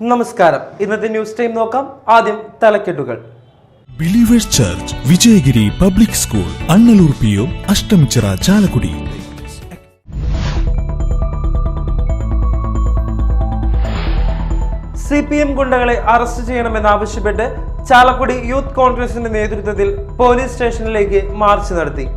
നമസ്കാരം. ഇന്നത്തെ news time നോക്കാം. ആദ്യം തലക്കെട്ടുകൾ. Believers church Vijayagiri public school Annallur PO Ashtamichira Chalakudy. CPM ഗുണ്ടകളെ അറസ്റ്റ് ചെയ്യണമെന്നാവശ്യപ്പെട്ട് ചാലക്കുടി യൂത്ത് കോൺഗ്രസിന്റെ നേതൃത്വത്തിൽ പോലീസ് സ്റ്റേഷനിലേക്ക് മാർച്ച് നടത്തി.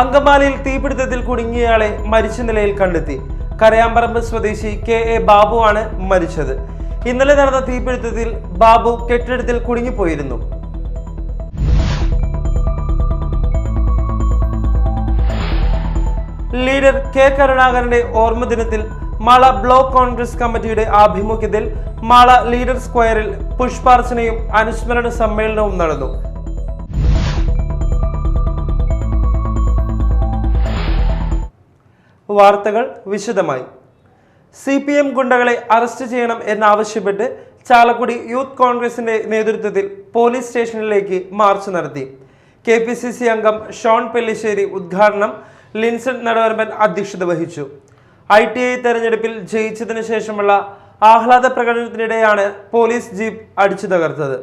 അങ്കമാലിയിൽ തീപിടുത്തത്തിൽ കുടുങ്ങിയയാളെ മരിച്ച നിലയിൽ കണ്ടെത്തി. കരയാമ്പറമ്പ് സ്വദേശി KA ബാബുവാണ് മരിച്ചത്. ഇന്നലെ നടന്ന തീപിടുത്തത്തിൽ ബാബു കെട്ടിടത്തിൽ കുടുങ്ങിപ്പോയിരുന്നു. ലീഡർ K കരുണാകരന്റെ ഓർമ്മദിനത്തിൽ മാള ബ്ലോക്ക് കോൺഗ്രസ് കമ്മിറ്റിയുടെ ആഭിമുഖ്യത്തിൽ മാള ലീഡർ സ്ക്വയറിൽ പുഷ്പാർച്ചനയും അനുസ്മരണ സമ്മേളനവും നടന്നു. വാർത്തകൾ വിശദമായി. CPM ഗുണ്ടകളെ അറസ്റ്റ് ചെയ്യണം എന്നാവശ്യപ്പെട്ട് ചാലക്കുടി യൂത്ത് കോൺഗ്രസിന്റെ നേതൃത്വത്തിൽ പോലീസ് സ്റ്റേഷനിലേക്ക് മാർച്ച് നടത്തി. KPCC അംഗം ഷോൺ പെല്ലിശ്ശേരി ഉദ്ഘാടനം, ലിൻസൺ നടുവരമ്പൻ അധ്യക്ഷത വഹിച്ചു. ITI തെരഞ്ഞെടുപ്പിൽ ജയിച്ചതിനു ശേഷമുള്ള ആഹ്ലാദ പ്രകടനത്തിനിടെയാണ് പോലീസ് ജീപ്പ് അടിച്ചു തകർത്തത്.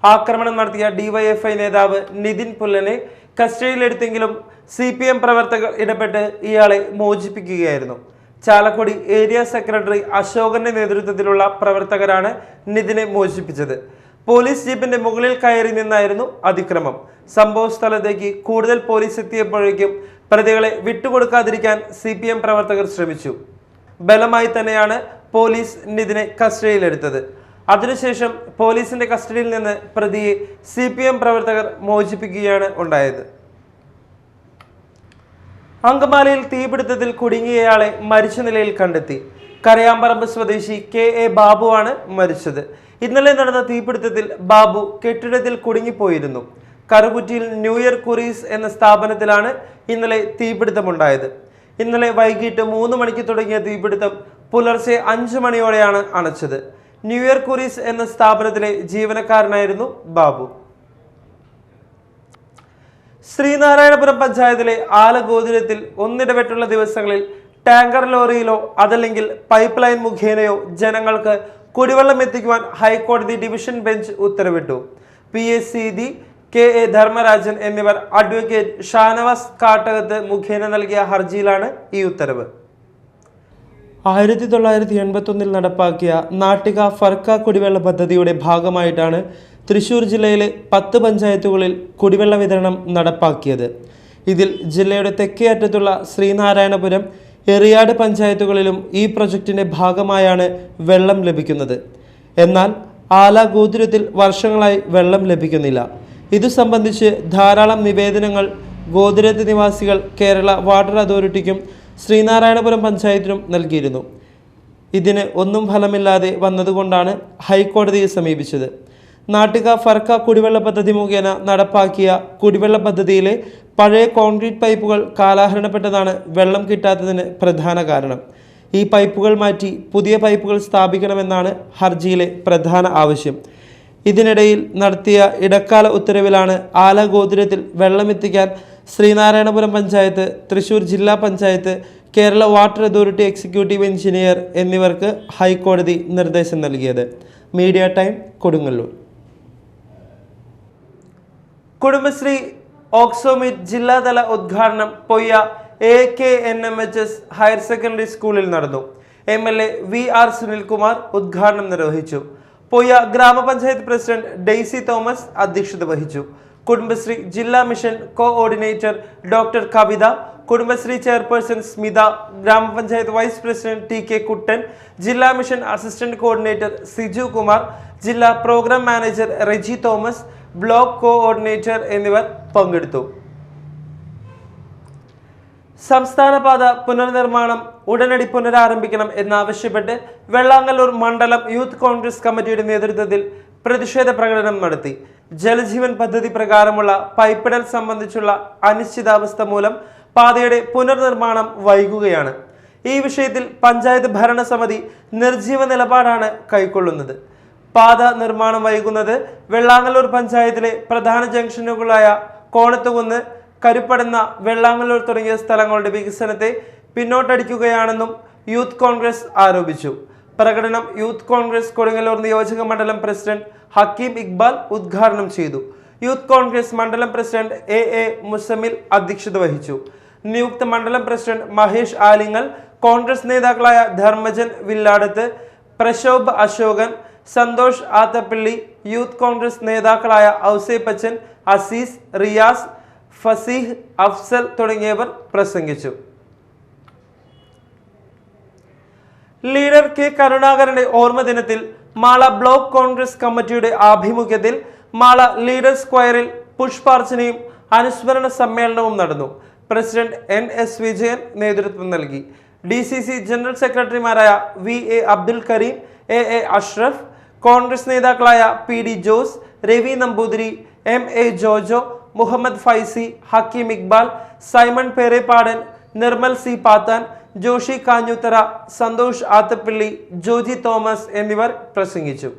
ആക്രമണം നടത്തിയ DYFI നേതാവ് നിതിൻ പുല്ലനെ കസ്റ്റഡിയിലെടുത്തെങ്കിലും CPM പ്രവർത്തകർ ഇടപെട്ട് ഇയാളെ മോചിപ്പിക്കുകയായിരുന്നു. ചാലക്കുടി ഏരിയ സെക്രട്ടറി അശോകന്റെ നേതൃത്വത്തിലുള്ള പ്രവർത്തകരാണ് നിതിനെ മോചിപ്പിച്ചത്. പോലീസ് ജീപ്പിന്റെ മുകളിൽ കയറി നിന്നായിരുന്നു അതിക്രമം. സംഭവ സ്ഥലത്തേക്ക് കൂടുതൽ പോലീസ് എത്തിയപ്പോഴേക്കും പ്രതികളെ വിട്ടുകൊടുക്കാതിരിക്കാൻ CPM പ്രവർത്തകർ ശ്രമിച്ചു. ബലമായി തന്നെയാണ് പോലീസ് നിതിനെ കസ്റ്റഡിയിലെടുത്തത്. അതിനുശേഷം പോലീസിന്റെ കസ്റ്റഡിയിൽ നിന്ന് പ്രതിയെ CPM പ്രവർത്തകർ മോചിപ്പിക്കുകയാണ് ഉണ്ടായത്. അങ്കമാലിയിൽ തീപിടുത്തത്തിൽ കുടുങ്ങിയയാളെ മരിച്ച നിലയിൽ കണ്ടെത്തി. കരയാമ്പറമ്പ് സ്വദേശി KA ബാബുവാണ് മരിച്ചത്. ഇന്നലെ നടന്ന തീപിടുത്തത്തിൽ ബാബു കെട്ടിടത്തിൽ കുടുങ്ങിപ്പോയിരുന്നു. കറുകുറ്റിയിൽ ന്യൂ ഇയർ കുറീസ് എന്ന സ്ഥാപനത്തിലാണ് ഇന്നലെ തീപിടുത്തമുണ്ടായത്. ഇന്നലെ വൈകിട്ട് 3 മണിക്ക് തുടങ്ങിയ തീപിടുത്തം പുലർച്ചെ 5 മണിയോടെയാണ് അണച്ചത്. ന്യൂ ഇയർ കുറീസ് എന്ന സ്ഥാപനത്തിലെ ജീവനക്കാരനായിരുന്നു ബാബു. ശ്രീനാരായണപുരം പഞ്ചായത്തിലെ ആലഗോതിരത്തിൽ ഒന്നിടവിട്ടുള്ള ദിവസങ്ങളിൽ ടാങ്കർ ലോറിയിലോ അതല്ലെങ്കിൽ പൈപ്പ് ലൈൻ മുഖേനയോ ജനങ്ങൾക്ക് കുടിവെള്ളം എത്തിക്കുവാൻ ഹൈക്കോടതി ഡിവിഷൻ ബെഞ്ച് ഉത്തരവിട്ടു. PSCD KA ധർമ്മരാജൻ എന്നിവർ അഡ്വക്കേറ്റ് ഷാനവാസ് കാട്ടകത്ത് മുഖേന നൽകിയ ഹർജിയിലാണ് ഈ ഉത്തരവ്. 1981 നടപ്പാക്കിയ നാട്ടിക ഫർക്ക കുടിവെള്ള പദ്ധതിയുടെ ഭാഗമായിട്ടാണ് തൃശൂർ ജില്ലയിലെ 10 പഞ്ചായത്തുകളിൽ കുടിവെള്ള വിതരണം നടപ്പാക്കിയത്. ഇതിൽ ജില്ലയുടെ തെക്കേ അറ്റത്തുള്ള ശ്രീനാരായണപുരം, എറിയാട് പഞ്ചായത്തുകളിലും ഈ പ്രൊജക്റ്റിന്റെ ഭാഗമായാണ് വെള്ളം ലഭിക്കുന്നത്. എന്നാൽ ആലഗോതിരത്തിൽ വർഷങ്ങളായി വെള്ളം ലഭിക്കുന്നില്ല. ഇതു സംബന്ധിച്ച് ധാരാളം നിവേദനങ്ങൾ ഗോതിരത്ത് നിവാസികൾ കേരള വാട്ടർ അതോറിറ്റിക്കും ശ്രീനാരായണപുരം പഞ്ചായത്തിനും നൽകിയിരുന്നു. ഇതിന് ഒന്നും ഫലമില്ലാതെ വന്നതുകൊണ്ടാണ് ഹൈക്കോടതിയെ സമീപിച്ചത്. നാട്ടിക ഫർക്ക കുടിവെള്ള പദ്ധതി മുഖേന നടപ്പാക്കിയ കുടിവെള്ള പദ്ധതിയിലെ പഴയ കോൺക്രീറ്റ് പൈപ്പുകൾ കാലഹരണപ്പെട്ടതാണ് വെള്ളം കിട്ടാത്തതിന് പ്രധാന കാരണം. ഈ പൈപ്പുകൾ മാറ്റി പുതിയ പൈപ്പുകൾ സ്ഥാപിക്കണമെന്നാണ് ഹർജിയിലെ പ്രധാന ആവശ്യം. ഇതിനിടയിൽ നടത്തിയ ഇടക്കാല ഉത്തരവിലാണ് ആലഗോതിരത്തിൽ വെള്ളമെത്തിക്കാൻ ശ്രീനാരായണപുരം പഞ്ചായത്ത്, തൃശൂർ ജില്ലാ panchayat, Kerala water authority executive engineer എന്നിവർക്ക് ഹൈക്കോടതി നിർദ്ദേശം നൽകിയത്. Media time, Kodungallur. Kudumbashree Oxomeet ജില്ലാതല ഉദ്ഘാടനം പൊയ്യ AKNMHS ഹയർ സെക്കൻഡറി സ്കൂളിൽ നടന്നു. MLA VR സുനിൽകുമാർ ഉദ്ഘാടനം നിർവഹിച്ചു. പൊയ്യ ഗ്രാമപഞ്ചായത്ത് പ്രസിഡന്റ് ഡെയ്സി തോമസ് അധ്യക്ഷത വഹിച്ചു. കുടുംബശ്രീ ജില്ലാ mission coordinator doctor Kavitha, Kudumbashree chairperson Smitha, ഗ്രാമപഞ്ചായത്ത് വൈസ് പ്രസിഡന്റ് TK കുട്ടൻ, ജില്ലാ mission assistant coordinator Siju Kumar, ജില്ലാ programme manager Reji Thomas, block coordinator എന്നിവർ പങ്കെടുത്തു. സംസ്ഥാനപാത പുനർനിർമ്മാണം ഉടനടി പുനരാരംഭിക്കണം എന്നാവശ്യപ്പെട്ട് വെള്ളാങ്ങല്ലൂർ മണ്ഡലം യൂത്ത് കോൺഗ്രസ് കമ്മിറ്റിയുടെ നേതൃത്വത്തിൽ പ്രതിഷേധ പ്രകടനം നടത്തി. ജലജീവൻ പദ്ധതി പ്രകാരമുള്ള പൈപ്പിടൽ സംബന്ധിച്ചുള്ള അനിശ്ചിതാവസ്ഥ മൂലം പാതയുടെ പുനർനിർമ്മാണം വൈകുകയാണ്. ഈ വിഷയത്തിൽ പഞ്ചായത്ത് ഭരണസമിതി നിർജീവ നിലപാടാണ് കൈക്കൊള്ളുന്നത്. പാത നിർമ്മാണം വൈകുന്നത് വെള്ളാങ്ങല്ലൂർ പഞ്ചായത്തിലെ പ്രധാന ജംഗ്ഷനുകളായ കോണത്തുകുന്ന്, കരുപ്പടന്ന, വെള്ളാങ്ങല്ലൂർ തുടങ്ങിയ സ്ഥലങ്ങളുടെ വികസനത്തെ പിന്നോട്ടടിക്കുകയാണെന്നും യൂത്ത് കോൺഗ്രസ് ആരോപിച്ചു. പ്രകടനം യൂത്ത് കോൺഗ്രസ് കൊടുങ്ങല്ലൂർ നിയോജക മണ്ഡലം പ്രസിഡന്റ് ഹക്കീം ഇക്ബാൽ ഉദ്ഘാടനം ചെയ്തു. യൂത്ത് കോൺഗ്രസ് മണ്ഡലം പ്രസിഡന്റ് എ മുസമിൽ അധ്യക്ഷത വഹിച്ചു. നിയുക്ത മണ്ഡലം പ്രസിഡന്റ് മഹേഷ് ആലിങ്ങൽ, കോൺഗ്രസ് നേതാക്കളായ ധർമ്മജൻ വില്ലാടത്ത്, പ്രശോഭ് അശോകൻ, സന്തോഷ് ആത്തപ്പള്ളി, യൂത്ത് കോൺഗ്രസ് നേതാക്കളായ ഔസേപ്പച്ചൻ, അസീസ്, റിയാസ്, ഫസീഹ്, അഫ്സൽ തുടങ്ങിയവർ പ്രസംഗിച്ചു. ലീഡർ കെ കരുണാകരന്റെ ഓർമ്മ ദിനത്തിൽ മാള ബ്ലോക്ക് കോൺഗ്രസ് കമ്മിറ്റിയുടെ ആഭിമുഖ്യത്തിൽ മാള ലീഡർ സ്ക്വയറിൽ പുഷ്പാർച്ചനയും അനുസ്മരണ സമ്മേളനവും നടന്നു. പ്രസിഡന്റ് NS വിജയൻ നേതൃത്വം നൽകി. DCC ജനറൽ സെക്രട്ടറിമാരായ VA Abdul Kareem, AA Ashraf, Congress നേതാക്കളായ PD Jose, Ravi Namboothiri, MA Jojo, Muhammad Faizy, Hakeem Iqbal, Simon Perepadan, Nirmal C Pathan, Joshi Kanjuthara, Santhosh Athappilly, Joji Thomas എന്നിവർ പ്രസംഗിച്ചു.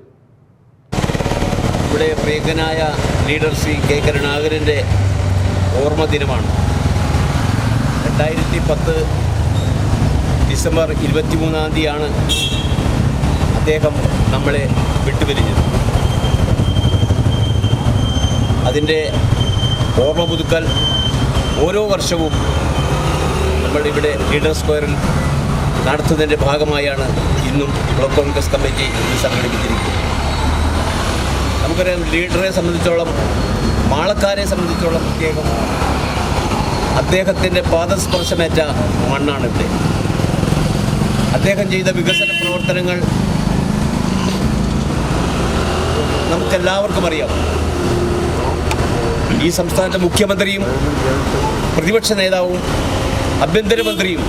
ഇവിടെ പ്രിയങ്കനായ ലീഡർ ശ്രീ കെ കരുണാകരൻ്റെ ഓർമ്മ ദിനമാണ്. 2010 ഡിസംബർ 23 അദ്ദേഹം നമ്മളെ വിട്ടുപിരിഞ്ഞത്. അതിൻ്റെ ഓർമ്മ പുതുക്കൽ ഓരോ വർഷവും നമ്മളിവിടെ ലീഡർ സ്ക്വയറിൽ നടത്തുന്നതിൻ്റെ ഭാഗമായാണ് ഇന്നും ബ്ലോക്ക് കോൺഗ്രസ് കമ്മിറ്റി സംഘടിപ്പിച്ചിരിക്കുന്നത്. നമുക്കറിയാം, ലീഡറെ സംബന്ധിച്ചോളം, മാളക്കാരെ സംബന്ധിച്ചോളം പ്രത്യേകം അദ്ദേഹത്തിൻ്റെ പാദസ്പർശമേറ്റ മണ്ണാണ് ഇവിടെ. അദ്ദേഹം ചെയ്ത വികസന പ്രവർത്തനങ്ങൾ നമുക്കെല്ലാവർക്കും അറിയാം. ഈ സംസ്ഥാനത്തെ മുഖ്യമന്ത്രിയും പ്രതിപക്ഷ നേതാവും ആഭ്യന്തരമന്ത്രിയും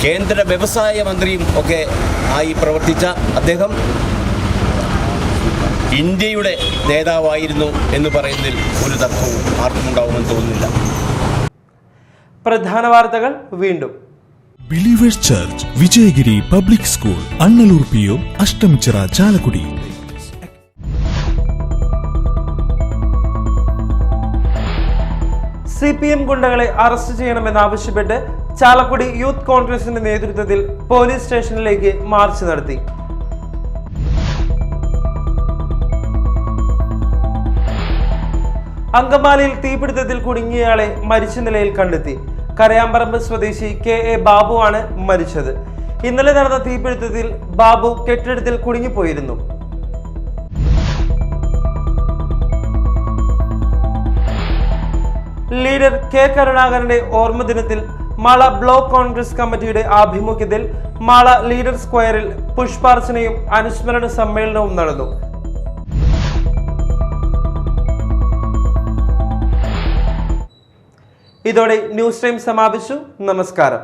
കേന്ദ്ര വ്യവസായ മന്ത്രിയും ഒക്കെ ആയി പ്രവർത്തിച്ച അദ്ദേഹം ഇന്ത്യയുടെ നേതാവായിരുന്നു എന്ന് പറയുന്നതിൽ ഒരു തർക്കവും ആർക്കും ഉണ്ടാവുമെന്ന് തോന്നുന്നില്ല. പ്രധാന വാർത്തകൾ വീണ്ടും. Believers church Vijayagiri public school, Annallur PO, Ashtamichira, Chalakudy. CPM ഗുണ്ടകളെ അറസ്റ്റ് ചെയ്യണമെന്നാവശ്യപ്പെട്ട് ചാലക്കുടി യൂത്ത് കോൺഗ്രസിന്റെ നേതൃത്വത്തിൽ പോലീസ് സ്റ്റേഷനിലേക്ക് മാർച്ച് നടത്തി. അങ്കമാലിയിൽ തീപിടുത്തത്തിൽ കുടുങ്ങിയയാളെ മരിച്ച നിലയിൽ കണ്ടെത്തി. കരയാമ്പറമ്പ് സ്വദേശി KA ബാബുവാണ് മരിച്ചത്. ഇന്നലെ നടന്ന തീപിടുത്തത്തിൽ ബാബു കെട്ടിടത്തിൽ കുടുങ്ങിപ്പോയിരുന്നു. ലീഡർ കെ കരുണാകരന്റെ ഓർമ്മ ദിനത്തിൽ മാള ബ്ലോക്ക് കോൺഗ്രസ് കമ്മിറ്റിയുടെ ആഭിമുഖ്യത്തിൽ മാള ലീഡർ സ്ക്വയറിൽ പുഷ്പാർച്ചനയും അനുസ്മരണ സമ്മേളനവും നടന്നു. ഇതോടെ ന്യൂസ് ടൈം സമാപിച്ചു. നമസ്കാരം.